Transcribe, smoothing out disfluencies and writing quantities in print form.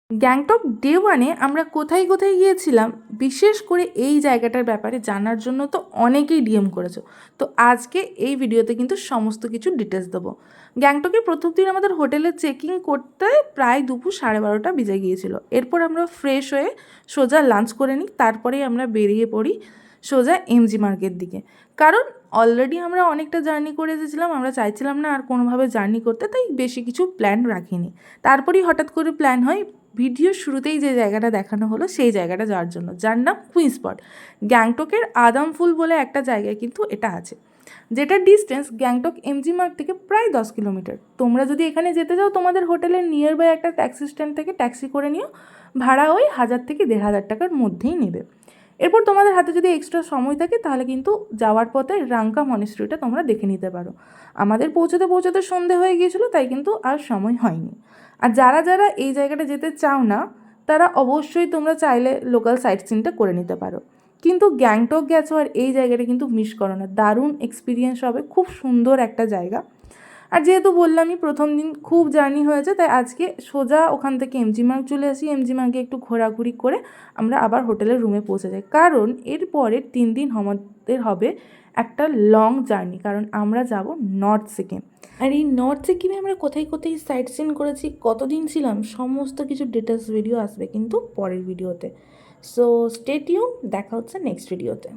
Gangtok day ওয়ানে আমরা কোথায় কোথায় গিয়েছিলাম, বিশেষ করে এই জায়গাটার ব্যাপারে জানার জন্য তো অনেকেই ডিএম করেছো। তো আজকে এই ভিডিওতে কিন্তু সমস্ত কিছু ডিটেলস দেবো। গ্যাংটকে প্রথম দিন আমাদের হোটেলে চেকিং করতে প্রায় দুপুর 12:30 বেজে গিয়েছিল। এরপর আমরা ফ্রেশ হয়ে সোজা লাঞ্চ করে নিই, তারপরেই আমরা বেরিয়ে পড়ি সোজা এমজি মার্গের দিকে। কারণ অলরেডি আমরা অনেকটা জার্নি করে এসেছিলাম, আমরা চাইছিলাম না আর কোনোভাবে জার্নি করতে, তাই বেশি কিছু প্ল্যান রাখিনি। তারপরেই হঠাৎ করে প্ল্যান হয় ভিডিওর শুরুতেই যে জায়গাটা দেখানো হলো সেই জায়গাটা যাওয়ার জন্য, যার নাম কুইন স্পট। গ্যাংটকের আদমফুল বলে একটা জায়গায় কিন্তু এটা আছে, যেটার ডিস্টেন্স গ্যাংটক এমজি মার্গ থেকে প্রায় 10 কিলোমিটার। তোমরা যদি এখানে যেতে চাও, তোমাদের হোটেলের নিয়ার বাই একটা ট্যাক্সি স্ট্যান্ড থেকে ট্যাক্সি করে নিও, ভাড়া ওই 1000 থেকে 1500 টাকার মধ্যেই নেবে। এরপর তোমাদের হাতে যদি এক্সট্রা সময় থাকে তাহলে কিন্তু যাওয়ার পথে রাঙ্কা মনেস্ট্রিটা তোমরা দেখে নিতে পারো। আমাদের পৌঁছতে পৌঁছতে সন্ধে হয়ে গিয়েছিলো, তাই কিন্তু আর সময় হয়নি। আর যারা যারা এই জায়গাটা যেতে চাও না, তারা অবশ্যই তোমরা চাইলে লোকাল সাইট সিনটা করে নিতে পারো। কিন্তু গ্যাংটক গেছো আর এই জায়গাটা কিন্তু মিস করো না, দারুণ এক্সপিরিয়েন্স হবে, খুব সুন্দর একটা জায়গা। আর যেহেতু বললামই প্রথম দিন খুব জার্নি হয়েছে, তাই আজকে সোজা ওখান থেকে এমজি মার্গ চলে আসি। এমজি মার্গে একটু ঘোরাঘুরি করে আমরা আবার হোটেলের রুমে পৌঁছে যাই, কারণ এর পরের 3 দিন আমাদের হবে একটা লং জার্নি, কারণ আমরা যাব নর্থ সিকিম। আর এই নর্থ সিকিমে আমরা কোথায় কোথায় সাইট সিন করেছি, কতদিন ছিলাম, সমস্ত কিছু ডিটেলস ভিডিও আসবে কিন্তু পরের ভিডিওতে। সো স্টে টিউন, দেখা হচ্ছে নেক্সট ভিডিওতে।